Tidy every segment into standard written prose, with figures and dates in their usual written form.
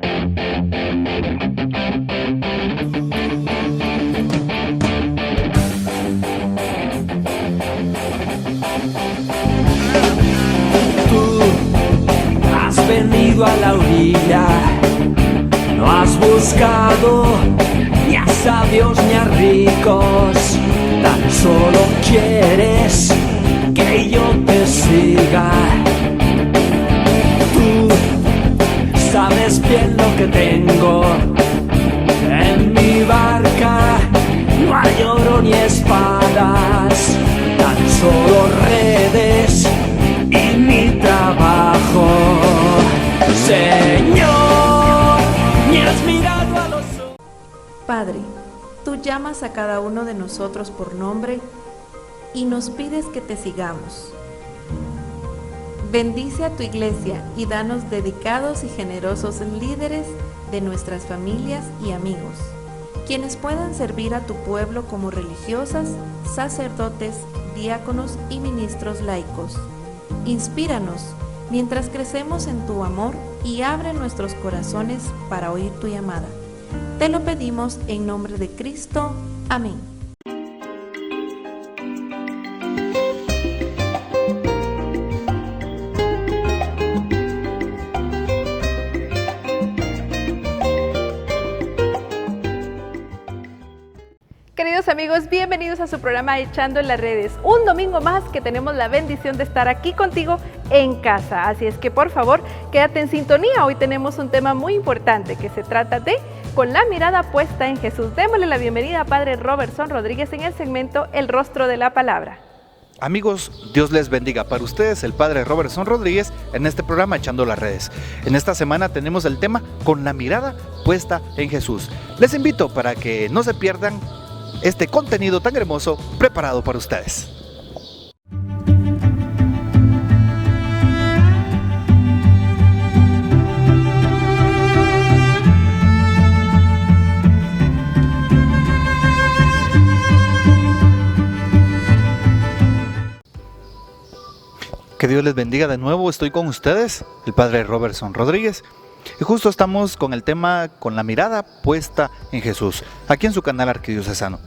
Tú has venido a la orilla, no has buscado ni a sabios ni a ricos, tan solo quieres que yo te siga. Tú sabes bien lo que tengo en mi barca, no hay oro ni espadas, tan solo redes y mi trabajo. Señor, ni has mirado a los ojos. Padre, tú llamas a cada uno de nosotros por nombre y nos pides que te sigamos. Bendice a tu iglesia y danos dedicados y generosos líderes de nuestras familias y amigos, quienes puedan servir a tu pueblo como religiosas, sacerdotes, diáconos y ministros laicos. Inspíranos mientras crecemos en tu amor y abre nuestros corazones para oír tu llamada. Te lo pedimos en nombre de Cristo. Amén. Queridos amigos, bienvenidos a su programa Echando en las Redes. Un domingo más que tenemos la bendición de estar aquí contigo en casa. Así es que por favor, quédate en sintonía. Hoy tenemos un tema muy importante que se trata de Con la mirada puesta en Jesús. Démosle la bienvenida a Padre Robertson Rodríguez en el segmento El Rostro de la Palabra. Amigos, Dios les bendiga. Para ustedes, el Padre Robertson Rodríguez en este programa Echando las Redes. En esta semana tenemos el tema Con la mirada puesta en Jesús. Les invito para que no se pierdan este contenido tan hermoso preparado para ustedes. Que Dios les bendiga de nuevo. Estoy con ustedes, el Padre Robertson Rodríguez. Y justo estamos con el tema Con la mirada puesta en Jesús, aquí en su canal arquidiocesano.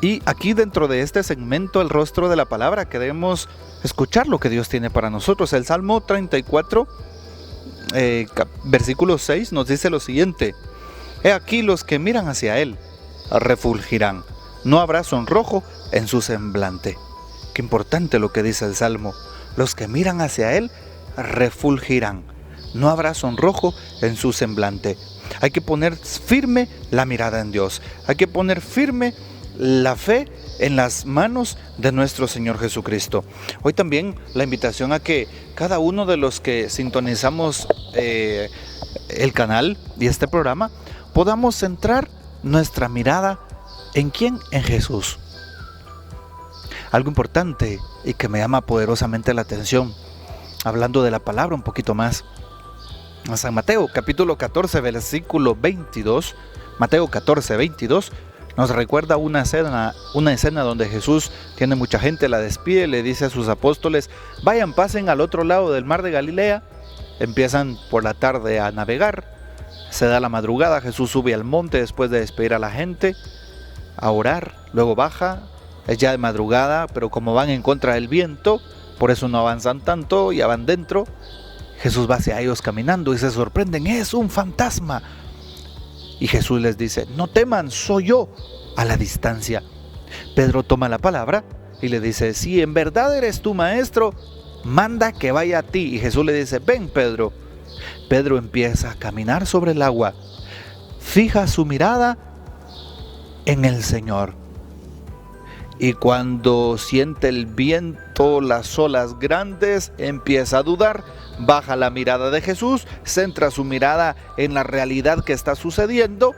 Y aquí dentro de este segmento, El Rostro de la Palabra, queremos escuchar lo que Dios tiene para nosotros. El Salmo 34, versículo 6 nos dice lo siguiente: He aquí los que miran hacia Él refulgirán, no habrá sonrojo en su semblante. Qué importante lo que dice el Salmo. Los que miran hacia Él refulgirán, no habrá sonrojo en su semblante. Hay que poner firme la mirada en Dios. Hay que poner firme la fe en las manos de nuestro Señor Jesucristo. Hoy también la invitación a que cada uno de los que sintonizamos el canal y este programa podamos centrar nuestra mirada ¿en quién? En Jesús. Algo importante y que me llama poderosamente la atención, hablando de la palabra un poquito más. San Mateo capítulo 14 versículo 22, Mateo 14, 22, nos recuerda una escena donde Jesús tiene mucha gente, la despide, le dice a sus apóstoles: vayan, pasen al otro lado del mar de Galilea. Empiezan por la tarde a navegar, se da la madrugada, Jesús sube al monte después de despedir a la gente, a orar, luego baja, es ya de madrugada, pero como van en contra del viento, por eso no avanzan tanto, ya van dentro. Jesús va hacia ellos caminando y se sorprenden: es un fantasma. Y Jesús les dice: no teman, soy yo, a la distancia. Pedro toma la palabra y le dice: si en verdad eres tu maestro, manda que vaya a ti. Y Jesús le dice: ven, Pedro. Pedro empieza a caminar sobre el agua, fija su mirada en el Señor. Y cuando siente el viento, las olas grandes, empieza a dudar, baja la mirada de Jesús, centra su mirada en la realidad que está sucediendo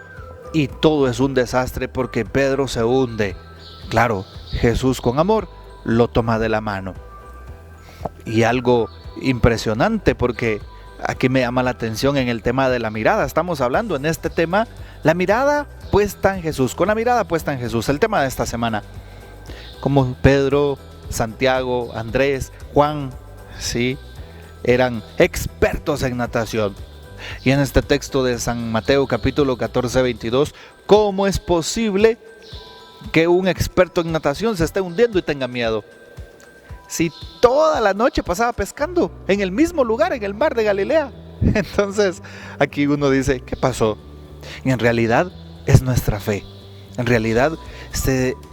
y todo es un desastre porque Pedro se hunde. Claro, Jesús con amor lo toma de la mano. Y algo impresionante, porque aquí me llama la atención en el tema de la mirada. Estamos hablando en este tema, la mirada puesta en Jesús, con la mirada puesta en Jesús, el tema de esta semana. Como Pedro, Santiago, Andrés, Juan, ¿sí?, eran expertos en natación. Y en este texto de San Mateo capítulo 14, 22, ¿cómo es posible que un experto en natación se esté hundiendo y tenga miedo? Si toda la noche pasaba pescando en el mismo lugar, en el mar de Galilea. Entonces aquí uno dice, ¿qué pasó? Y en realidad es nuestra fe. En realidad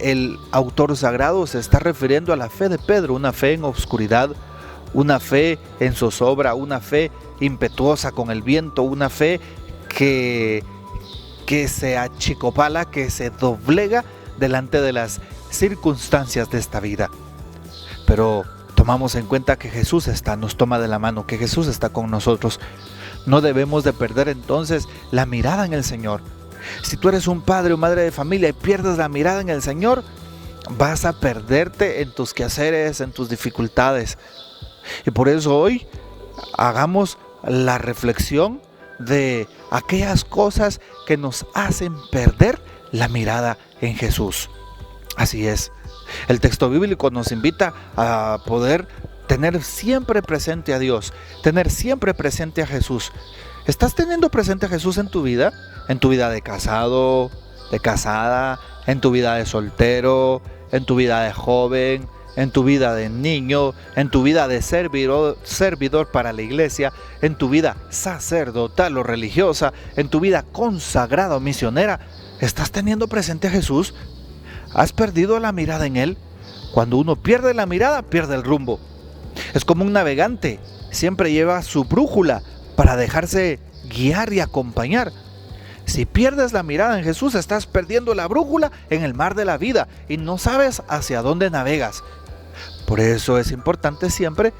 el autor sagrado se está refiriendo a la fe de Pedro, una fe en obscuridad, una fe en zozobra, una fe impetuosa con el viento, una fe que se achicopala, que se doblega delante de las circunstancias de esta vida. Pero tomamos en cuenta que Jesús nos toma de la mano, que Jesús está con nosotros. No debemos de perder entonces la mirada en el Señor. Si tú eres un padre o madre de familia y pierdes la mirada en el Señor, vas a perderte en tus quehaceres, en tus dificultades. Y por eso hoy hagamos la reflexión de aquellas cosas que nos hacen perder la mirada en Jesús. Así es. El texto bíblico nos invita a poder tener siempre presente a Dios, tener siempre presente a Jesús. ¿Estás teniendo presente a Jesús en tu vida? En tu vida de casado, de casada, en tu vida de soltero, en tu vida de joven, en tu vida de niño, en tu vida de servidor para la iglesia, en tu vida sacerdotal o religiosa, en tu vida consagrada o misionera. ¿Estás teniendo presente a Jesús? ¿Has perdido la mirada en Él? Cuando uno pierde la mirada, pierde el rumbo. Es como un navegante, siempre lleva su brújula para dejarse guiar y acompañar. Si pierdes la mirada en Jesús, estás perdiendo la brújula en el mar de la vida y no sabes hacia dónde navegas. Por eso es importante siempre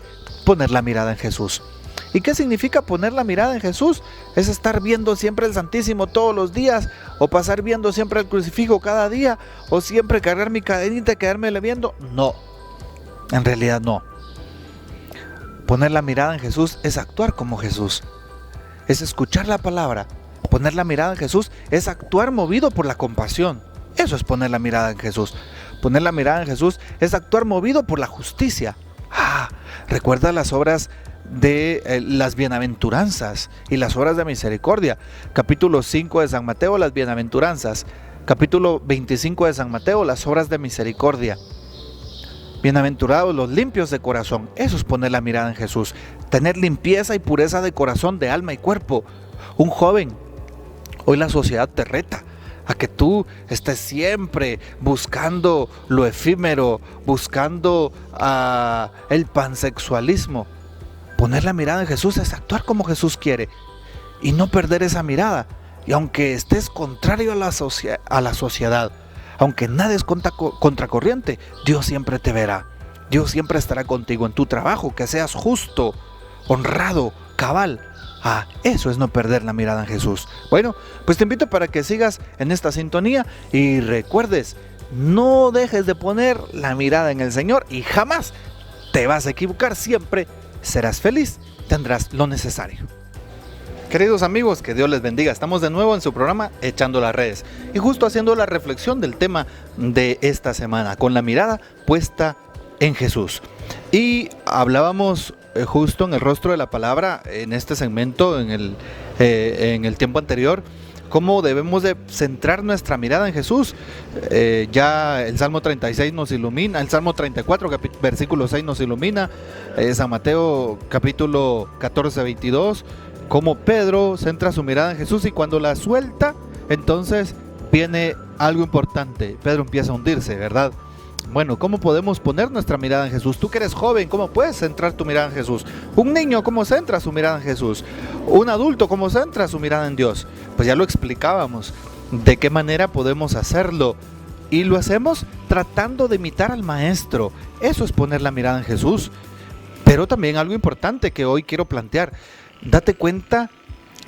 poner la mirada en Jesús. ¿Y qué significa poner la mirada en Jesús? Es estar viendo siempre el Santísimo todos los días, o pasar viendo siempre el crucifijo cada día, o siempre cargar mi cadenita y quedármela viendo. No, en realidad no. Poner la mirada en Jesús es actuar como Jesús, es escuchar la palabra. Poner la mirada en Jesús es actuar movido por la compasión. Eso es poner la mirada en Jesús. Poner la mirada en Jesús es actuar movido por la justicia. Recuerda las obras de las bienaventuranzas y las obras de misericordia. Capítulo 5 de San Mateo, las bienaventuranzas. Capítulo 25 de San Mateo, las obras de misericordia. Bienaventurados los limpios de corazón. Eso es poner la mirada en Jesús. Tener limpieza y pureza de corazón, de alma y cuerpo. Un joven, hoy la sociedad te reta a que tú estés siempre buscando lo efímero, buscando el pansexualismo. Poner la mirada en Jesús es actuar como Jesús quiere y no perder esa mirada. Y aunque estés contrario a la sociedad, aunque nades contracorriente, Dios siempre te verá. Dios siempre estará contigo en tu trabajo, que seas justo, honrado, cabal. Eso es no perder la mirada en Jesús. Bueno, pues te invito para que sigas en esta sintonía y recuerdes, no dejes de poner la mirada en el Señor y jamás te vas a equivocar. Siempre serás feliz, tendrás lo necesario. Queridos amigos, que Dios les bendiga. Estamos de nuevo en su programa Echando las Redes y justo haciendo la reflexión del tema de esta semana, con la mirada puesta en Jesús. Y hablábamos justo en el rostro de la palabra en este segmento, en el tiempo anterior, cómo debemos de centrar nuestra mirada en Jesús. Ya el Salmo 36 nos ilumina, el Salmo 34 versículo 6 nos ilumina, San Mateo capítulo 14, 22, cómo Pedro centra su mirada en Jesús y cuando la suelta, entonces viene algo importante. Pedro empieza a hundirse, ¿verdad? Bueno, ¿cómo podemos poner nuestra mirada en Jesús? Tú que eres joven, ¿cómo puedes centrar tu mirada en Jesús? Un niño, ¿cómo centra su mirada en Jesús? Un adulto, ¿cómo centra su mirada en Dios? Pues ya lo explicábamos, de qué manera podemos hacerlo. Y lo hacemos tratando de imitar al Maestro. Eso es poner la mirada en Jesús. Pero también algo importante que hoy quiero plantear. Date cuenta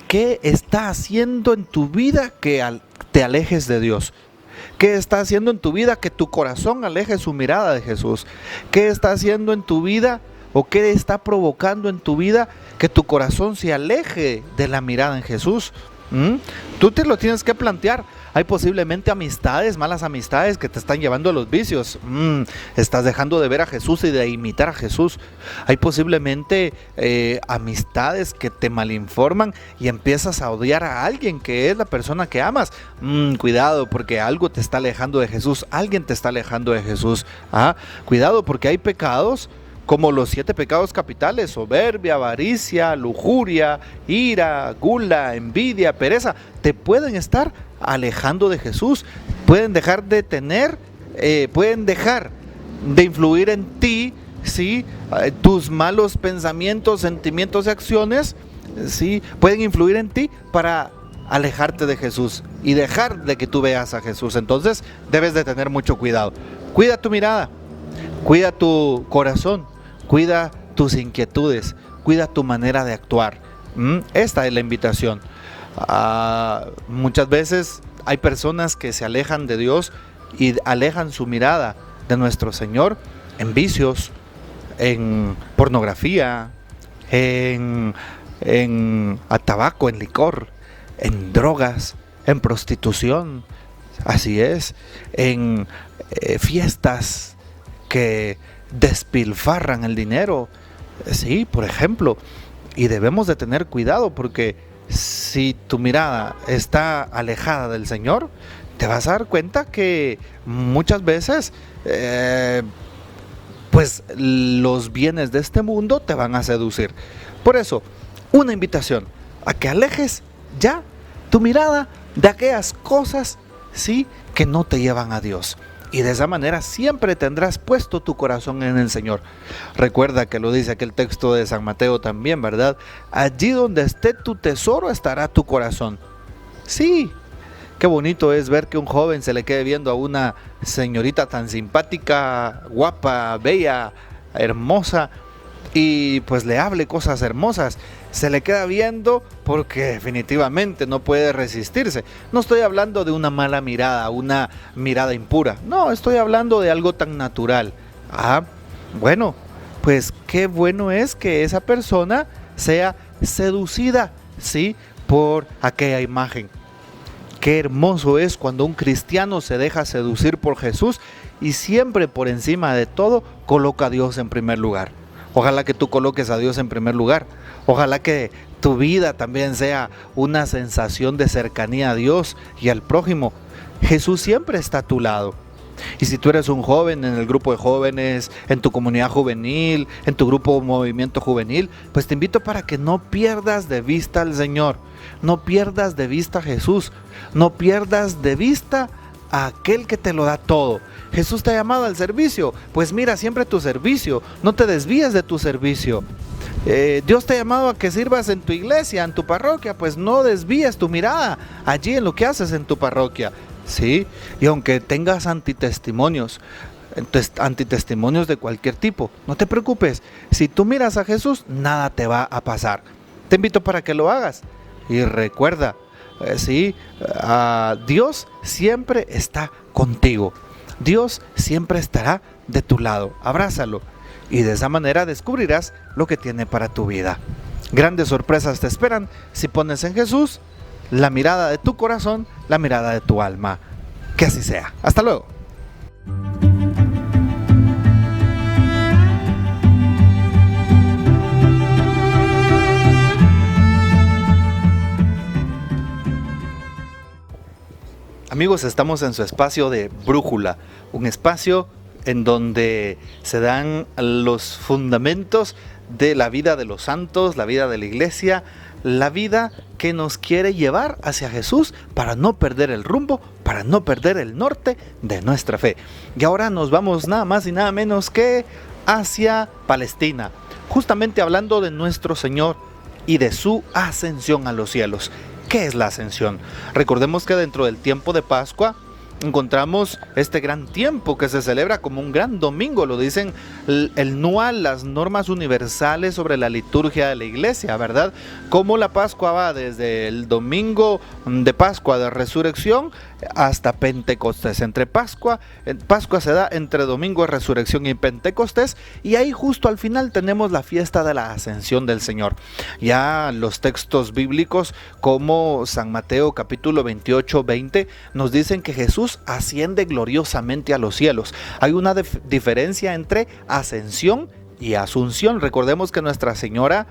qué está haciendo en tu vida que te alejes de Dios. ¿Qué está haciendo en tu vida que tu corazón aleje su mirada de Jesús? ¿Qué está haciendo en tu vida o qué está provocando en tu vida que tu corazón se aleje de la mirada en Jesús? Tú te lo tienes que plantear. Hay posiblemente amistades, malas amistades que te están llevando a los vicios. Estás dejando de ver a Jesús y de imitar a Jesús. Hay posiblemente amistades que te malinforman y empiezas a odiar a alguien que es la persona que amas. Cuidado, porque algo te está alejando de Jesús. Alguien te está alejando de Jesús. Cuidado, porque hay pecados como los 7 pecados capitales: soberbia, avaricia, lujuria, ira, gula, envidia, pereza. Te pueden estar alejando de Jesús, pueden dejar de pueden dejar de influir en ti, ¿sí? Tus malos pensamientos, sentimientos y acciones, ¿sí? Pueden influir en ti para alejarte de Jesús y dejar de que tú veas a Jesús. Entonces debes de tener mucho cuidado. Cuida tu mirada, cuida tu corazón, cuida tus inquietudes, cuida tu manera de actuar. Esta es la invitación. Muchas veces hay personas que se alejan de Dios y alejan su mirada de nuestro Señor en vicios, en pornografía, en tabaco, en licor, en drogas, en prostitución, así es, en fiestas que despilfarran el dinero, sí, por ejemplo. Y debemos de tener cuidado, porque si tu mirada está alejada del Señor, te vas a dar cuenta que muchas veces pues los bienes de este mundo te van a seducir. Por eso, una invitación a que alejes ya tu mirada de aquellas cosas, sí, que no te llevan a Dios. Y de esa manera siempre tendrás puesto tu corazón en el Señor. Recuerda que lo dice aquel texto de San Mateo también, ¿verdad? Allí donde esté tu tesoro estará tu corazón. Sí, qué bonito es ver que un joven se le quede viendo a una señorita tan simpática, guapa, bella, hermosa, y pues le hable cosas hermosas. Se le queda viendo porque definitivamente no puede resistirse. No estoy hablando de una mala mirada, una mirada impura. No, estoy hablando de algo tan natural. Bueno, pues qué bueno es que esa persona sea seducida, ¿sí?, por aquella imagen. Qué hermoso es cuando un cristiano se deja seducir por Jesús y siempre por encima de todo coloca a Dios en primer lugar. Ojalá que tú coloques a Dios en primer lugar. Ojalá que tu vida también sea una sensación de cercanía a Dios y al prójimo. Jesús siempre está a tu lado. Y si tú eres un joven en el grupo de jóvenes, en tu comunidad juvenil, en tu grupo movimiento juvenil, pues te invito para que no pierdas de vista al Señor. No pierdas de vista a Jesús. No pierdas de vista a aquel que te lo da todo. Jesús te ha llamado al servicio, pues mira siempre tu servicio, no te desvíes de tu servicio. Dios te ha llamado a que sirvas en tu iglesia, en tu parroquia, pues no desvíes tu mirada allí en lo que haces en tu parroquia, ¿sí? Y aunque tengas antitestimonios de cualquier tipo, no te preocupes, si tú miras a Jesús, nada te va a pasar. Te invito para que lo hagas y recuerda, Dios siempre está contigo. Dios siempre estará de tu lado. Abrázalo y de esa manera descubrirás lo que tiene para tu vida. Grandes sorpresas te esperan si pones en Jesús la mirada de tu corazón, la mirada de tu alma. Que así sea. Hasta luego. Amigos, estamos en su espacio de Brújula, un espacio en donde se dan los fundamentos de la vida de los santos, la vida de la iglesia, la vida que nos quiere llevar hacia Jesús para no perder el rumbo, para no perder el norte de nuestra fe. Y ahora nos vamos nada más y nada menos que hacia Palestina, justamente hablando de nuestro Señor y de su ascensión a los cielos. ¿Qué es la ascensión? Recordemos que dentro del tiempo de Pascua encontramos este gran tiempo que se celebra como un gran domingo, lo dicen el NUA, las normas universales sobre la liturgia de la iglesia, ¿verdad? Como la Pascua va desde el domingo de Pascua de Resurrección hasta Pentecostés. Pascua se da entre domingo de Resurrección y Pentecostés, y ahí justo al final tenemos la fiesta de la Ascensión del Señor. Ya los textos bíblicos como San Mateo capítulo 28, 20 nos dicen que Jesús asciende gloriosamente a los cielos. Hay una diferencia entre ascensión y asunción. Recordemos que Nuestra Señora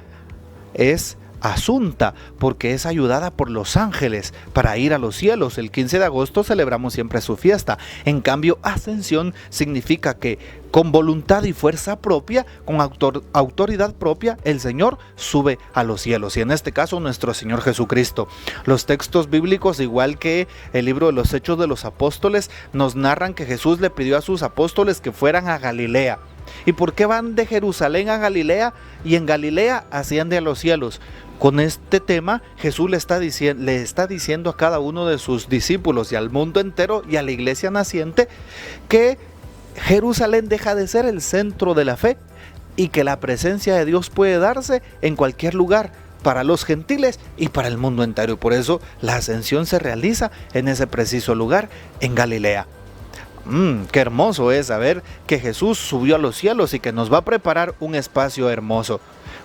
es asunta porque es ayudada por los ángeles para ir a los cielos. El 15 de agosto celebramos siempre su fiesta. En cambio, ascensión significa que con voluntad y fuerza propia, con autoridad propia, el Señor sube a los cielos, y en este caso nuestro Señor Jesucristo. Los textos bíblicos, igual que el libro de los Hechos de los Apóstoles, nos narran que Jesús le pidió a sus apóstoles que fueran a Galilea. ¿Y por qué van de Jerusalén a Galilea y en Galilea asciende a los cielos? Con este tema Jesús le está diciendo a cada uno de sus discípulos y al mundo entero y a la iglesia naciente que Jerusalén deja de ser el centro de la fe y que la presencia de Dios puede darse en cualquier lugar, para los gentiles y para el mundo entero. Y por eso la ascensión se realiza en ese preciso lugar, en Galilea. Qué hermoso es saber que Jesús subió a los cielos y que nos va a preparar un espacio hermoso.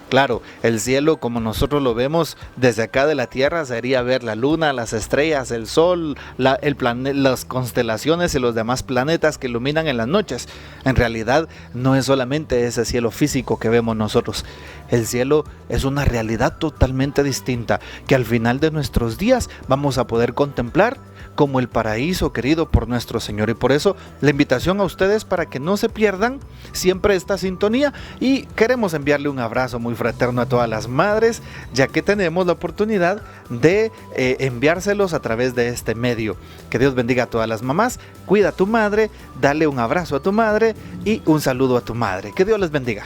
Claro, el cielo como nosotros lo vemos desde acá de la tierra sería ver la luna, las estrellas, el sol, las constelaciones y los demás planetas que iluminan en las noches. En realidad no es solamente ese cielo físico que vemos nosotros. El cielo es una realidad totalmente distinta que al final de nuestros días vamos a poder contemplar como el paraíso querido por nuestro Señor. Y por eso la invitación a ustedes para que no se pierdan siempre esta sintonía, y queremos enviarle un abrazo muy fraterno a todas las madres, ya que tenemos la oportunidad de enviárselos a través de este medio. Que Dios bendiga a todas las mamás, cuida a tu madre, dale un abrazo a tu madre y un saludo a tu madre. Que Dios les bendiga.